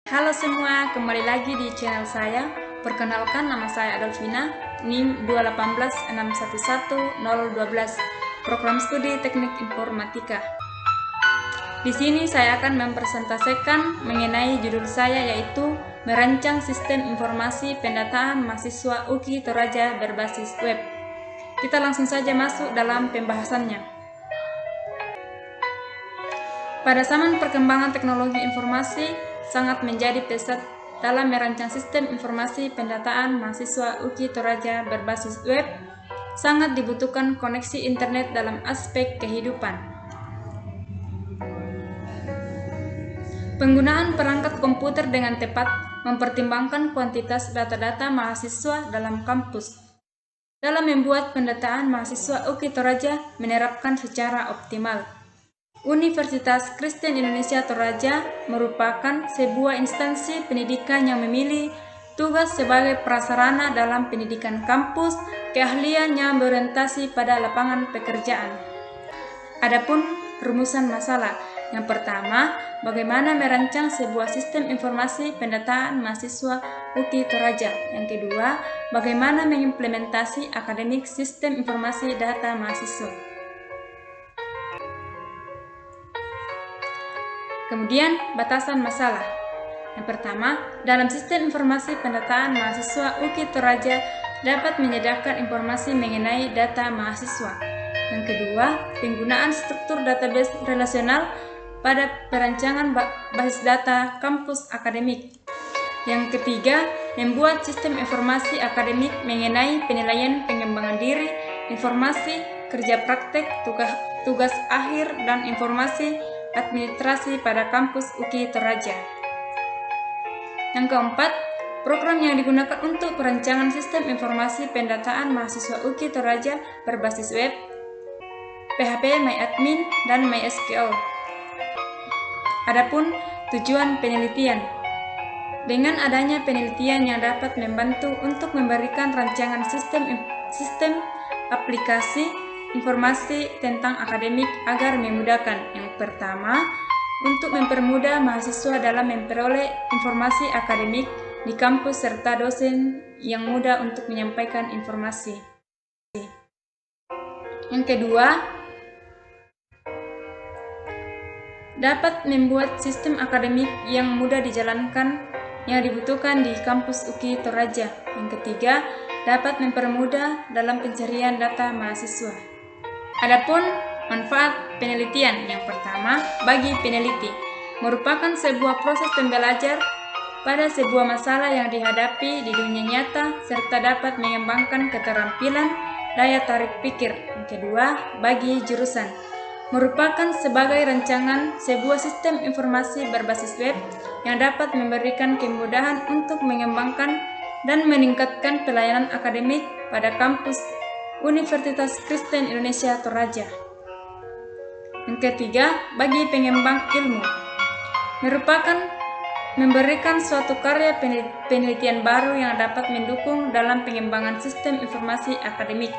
Halo semua, kembali lagi di channel saya. Perkenalkan, nama saya Adolfina, NIM 218611012, Program Studi Teknik Informatika. Di sini saya akan mempresentasikan mengenai judul saya, yaitu merancang sistem informasi pendataan mahasiswa UKI Toraja berbasis web. Kita langsung saja masuk dalam pembahasannya. Pada zaman perkembangan teknologi informasi sangat menjadi pesat dalam merancang sistem informasi pendataan mahasiswa UKI Toraja berbasis web, sangat dibutuhkan koneksi internet dalam aspek kehidupan. Penggunaan perangkat komputer dengan tepat mempertimbangkan kuantitas data-data mahasiswa dalam kampus. Dalam membuat pendataan mahasiswa UKI Toraja menerapkan secara optimal. Universitas Kristen Indonesia Toraja merupakan sebuah instansi pendidikan yang memilih tugas sebagai prasarana dalam pendidikan kampus, keahlian yang berorientasi pada lapangan pekerjaan. Adapun rumusan masalah, yang pertama, bagaimana merancang sebuah sistem informasi pendataan mahasiswa UKI Toraja. Yang kedua, bagaimana mengimplementasi akademik sistem informasi data mahasiswa. Kemudian, batasan masalah. Yang pertama, dalam sistem informasi pendataan mahasiswa UKI Toraja dapat menyediakan informasi mengenai data mahasiswa. Yang kedua, penggunaan struktur database relasional pada perancangan basis data kampus akademik. Yang ketiga, membuat sistem informasi akademik mengenai penilaian pengembangan diri, informasi, kerja praktek, tugas akhir, dan informasi administrasi pada kampus UKI Toraja. Yang keempat, program yang digunakan untuk perancangan sistem informasi pendataan mahasiswa UKI Toraja berbasis web, PHP, MyAdmin, dan MySQL. Adapun tujuan penelitian. Dengan adanya penelitian yang dapat membantu untuk memberikan rancangan sistem aplikasi informasi tentang akademik agar memudahkan. Yang pertama, untuk mempermudah mahasiswa dalam memperoleh informasi akademik di kampus serta dosen yang mudah untuk menyampaikan informasi. Yang kedua, dapat membuat sistem akademik yang mudah dijalankan yang dibutuhkan di kampus UKI Toraja. Yang ketiga, dapat mempermudah dalam pencarian data mahasiswa. Adapun manfaat penelitian, yang pertama, bagi peneliti, merupakan sebuah proses pembelajar pada sebuah masalah yang dihadapi di dunia nyata serta dapat mengembangkan keterampilan daya tarik pikir. Yang kedua, bagi jurusan, merupakan sebagai rancangan sebuah sistem informasi berbasis web yang dapat memberikan kemudahan untuk mengembangkan dan meningkatkan pelayanan akademik pada kampus Universitas Kristen Indonesia Toraja. Yang ketiga, bagi pengembang ilmu, merupakan memberikan suatu karya penelitian baru yang dapat mendukung dalam pengembangan sistem informasi akademik.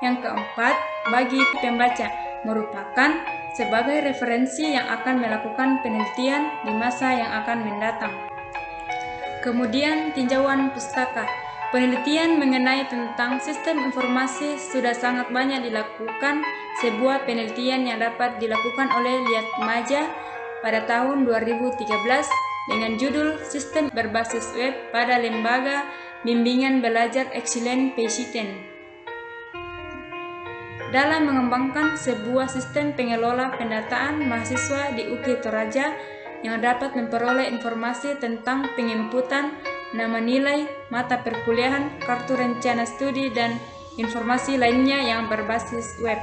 Yang keempat, bagi pembaca, merupakan sebagai referensi yang akan melakukan penelitian di masa yang akan mendatang. Kemudian, tinjauan pustaka. Penelitian mengenai tentang sistem informasi sudah sangat banyak dilakukan. Sebuah penelitian yang dapat dilakukan oleh Liatmaja pada tahun 2013 dengan judul Sistem Berbasis Web pada Lembaga Bimbingan Belajar Excellent Pesiten. Dalam mengembangkan sebuah sistem pengelola pendataan mahasiswa di UKI Toraja yang dapat memperoleh informasi tentang penginputan nama nilai, mata perkuliahan, kartu rencana studi, dan informasi lainnya yang berbasis web.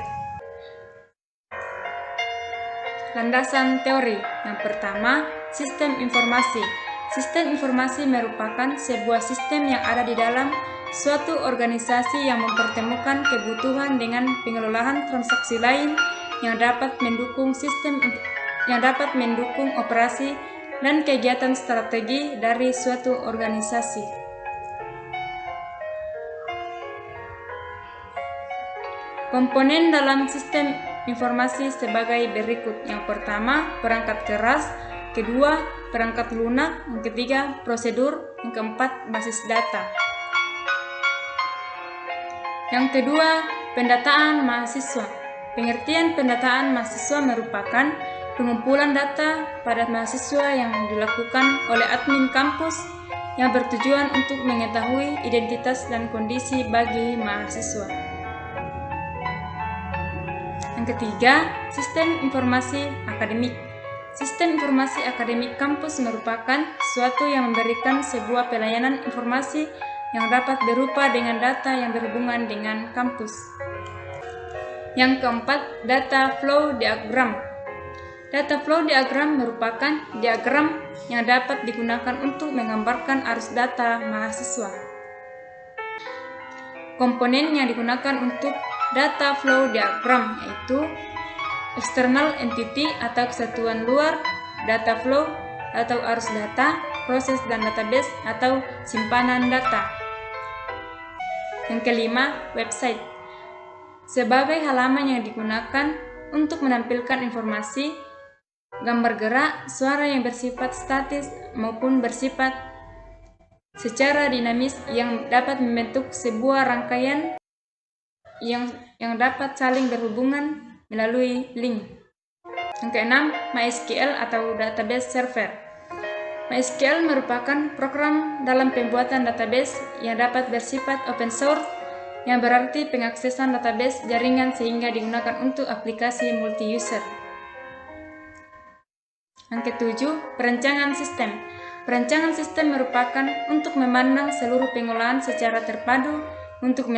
Landasan teori. Yang pertama, sistem informasi. Sistem informasi merupakan sebuah sistem yang ada di dalam suatu organisasi yang mempertemukan kebutuhan dengan pengelolaan transaksi lain yang dapat mendukung operasi dan kegiatan strategi dari suatu organisasi. Komponen dalam sistem informasi sebagai berikut. Yang pertama, perangkat keras. kedua, perangkat lunak. Yang ketiga, prosedur. Yang keempat, basis data. Yang kedua, pendataan mahasiswa. Pengertian pendataan mahasiswa merupakan pengumpulan data pada mahasiswa yang dilakukan oleh admin kampus yang bertujuan untuk mengetahui identitas dan kondisi bagi mahasiswa. Yang ketiga, sistem informasi akademik. Sistem informasi akademik kampus merupakan suatu yang memberikan sebuah pelayanan informasi yang dapat berupa dengan data yang berhubungan dengan kampus. Yang keempat, data flow diagram. Data flow diagram merupakan diagram yang dapat digunakan untuk menggambarkan arus data mahasiswa. Komponen yang digunakan untuk data flow diagram yaitu external entity atau kesatuan luar, data flow atau arus data, proses dan database atau simpanan data. Yang kelima, website. Sebagai halaman yang digunakan untuk menampilkan informasi, gambar gerak, suara yang bersifat statis maupun bersifat secara dinamis yang dapat membentuk sebuah rangkaian yang dapat saling berhubungan melalui link. Yang keenam, MySQL atau database server. MySQL merupakan program dalam pembuatan database yang dapat bersifat open source, yang berarti pengaksesan database jaringan sehingga digunakan untuk aplikasi multi-user. Yang ketujuh, perencanaan sistem. Perencanaan sistem merupakan untuk memandang seluruh pengolahan secara terpadu untuk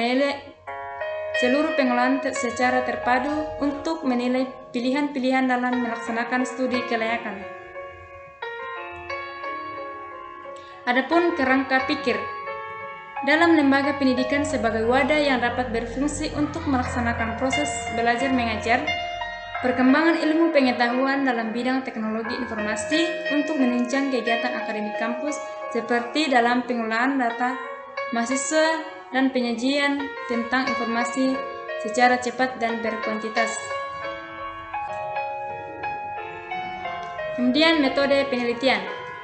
menilai pilihan-pilihan dalam melaksanakan studi kelayakan. Adapun kerangka pikir. Dalam lembaga pendidikan sebagai wadah yang dapat berfungsi untuk melaksanakan proses belajar mengajar, perkembangan ilmu pengetahuan dalam bidang teknologi informasi untuk menunjang kegiatan akademik kampus seperti dalam pengolahan data mahasiswa dan penyajian tentang informasi secara cepat dan berkuantitas. Kemudian metode penelitian.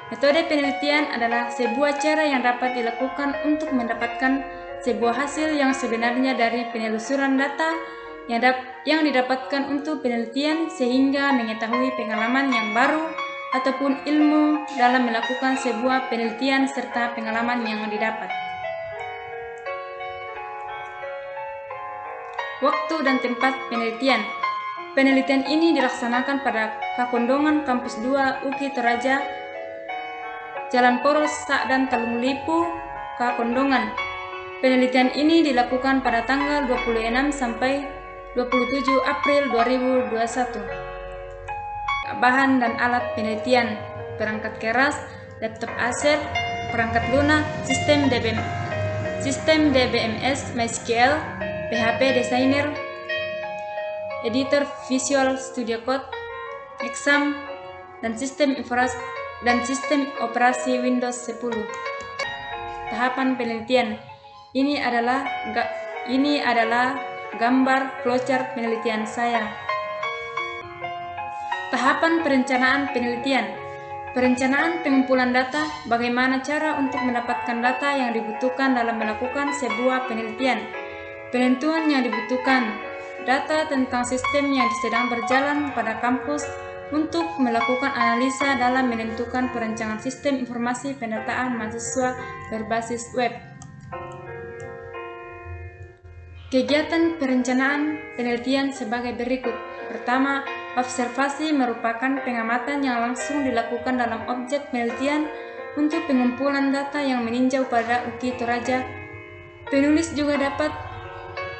Metode penelitian adalah sebuah cara yang dapat dilakukan untuk mendapatkan sebuah hasil yang sebenarnya dari penelusuran data yang didapatkan untuk penelitian sehingga mengetahui pengalaman yang baru ataupun ilmu dalam melakukan sebuah penelitian serta pengalaman yang didapat. Waktu dan tempat penelitian. Penelitian ini dilaksanakan pada Kakondongan Kampus 2 UKI Toraja, Jalan Poros Sakdan Talung Lipu, Kakondongan. Penelitian ini dilakukan pada tanggal 26 sampai 27 April 2021. Bahan dan alat penelitian: perangkat keras, laptop Acer, perangkat lunak, sistem DBMS, MySQL, PHP Designer, editor Visual Studio Code, exam, dan sistem operasi Windows 10. Tahapan penelitian. Ini adalah gambar flowchart penelitian saya. Tahapan perencanaan penelitian. Perencanaan pengumpulan data, bagaimana cara untuk mendapatkan data yang dibutuhkan dalam melakukan sebuah penelitian. Penentuan yang dibutuhkan, data tentang sistem yang sedang berjalan pada kampus untuk melakukan analisa dalam menentukan perencanaan sistem informasi pendataan mahasiswa berbasis web. Kegiatan perencanaan penelitian sebagai berikut. Pertama, observasi merupakan pengamatan yang langsung dilakukan dalam objek penelitian untuk pengumpulan data yang meninjau pada UKI Toraja. Penulis juga dapat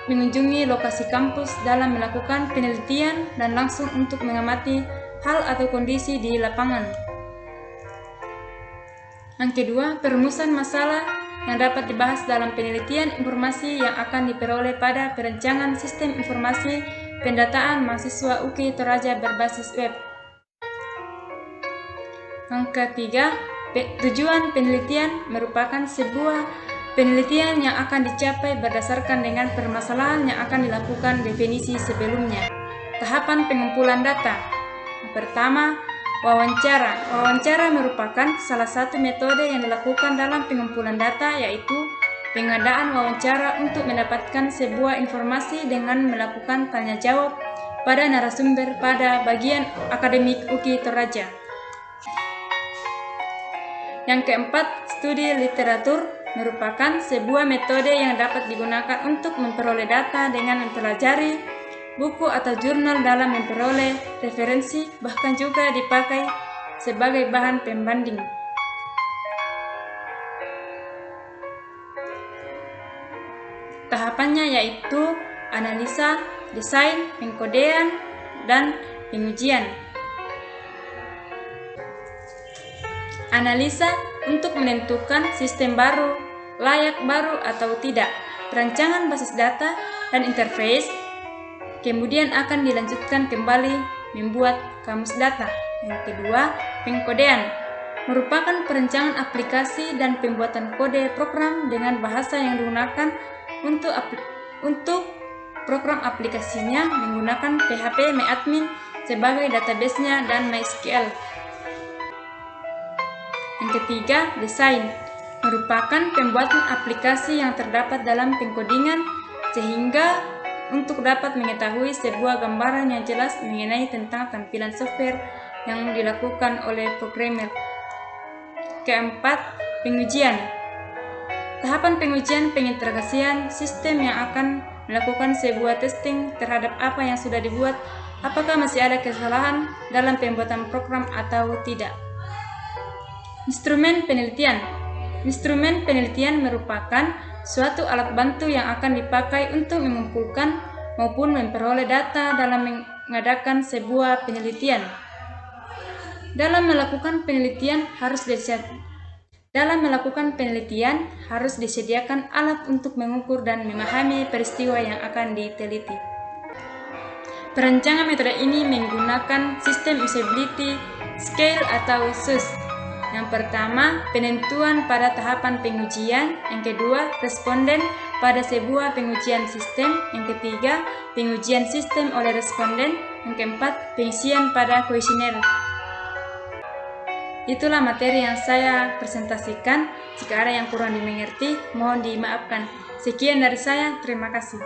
mengunjungi lokasi kampus dalam melakukan penelitian dan langsung untuk mengamati hal atau kondisi di lapangan. Yang kedua, perumusan masalah yang dapat dibahas dalam penelitian informasi yang akan diperoleh pada perencanaan sistem informasi pendataan mahasiswa UKI Toraja berbasis web. Yang ketiga, tujuan penelitian merupakan sebuah penelitian yang akan dicapai berdasarkan dengan permasalahan yang akan dilakukan definisi sebelumnya. Tahapan pengumpulan data. Pertama, Wawancara. Wawancara merupakan salah satu metode yang dilakukan dalam pengumpulan data, yaitu pengadaan wawancara untuk mendapatkan sebuah informasi dengan melakukan tanya jawab pada narasumber pada bagian akademik UKI Toraja. Yang keempat, studi literatur merupakan sebuah metode yang dapat digunakan untuk memperoleh data dengan mempelajari buku atau jurnal dalam memperoleh referensi, bahkan juga dipakai sebagai bahan pembanding. Tahapannya yaitu analisa, desain, pengkodean, dan pengujian. Analisa untuk menentukan sistem baru, layak baru atau tidak, perancangan basis data, dan interface. Kemudian akan dilanjutkan kembali membuat kamus data. Yang kedua, pengkodean merupakan perancangan aplikasi dan pembuatan kode program dengan bahasa yang digunakan untuk program aplikasinya menggunakan PHP MyAdmin sebagai database-nya dan MySQL. Yang ketiga, desain merupakan pembuatan aplikasi yang terdapat dalam pengkodingan sehingga untuk dapat mengetahui sebuah gambaran yang jelas mengenai tentang tampilan software yang dilakukan oleh programmer. Keempat, pengujian. Tahapan pengujian pengintegrasian sistem yang akan melakukan sebuah testing terhadap apa yang sudah dibuat, apakah masih ada kesalahan dalam pembuatan program atau tidak. Instrumen penelitian. Instrumen penelitian merupakan suatu alat bantu yang akan dipakai untuk mengumpulkan maupun memperoleh data dalam mengadakan sebuah penelitian. Dalam melakukan penelitian harus disediakan alat untuk mengukur dan memahami peristiwa yang akan diteliti. Perancangan metode ini menggunakan sistem usability scale atau SUS. Yang pertama, penentuan pada tahapan pengujian. Yang kedua, responden pada sebuah pengujian sistem. Yang ketiga, pengujian sistem oleh responden. Yang keempat, pengisian pada kuesioner. Itulah materi yang saya presentasikan. Jika ada yang kurang dimengerti, mohon dimaafkan. Sekian dari saya, terima kasih.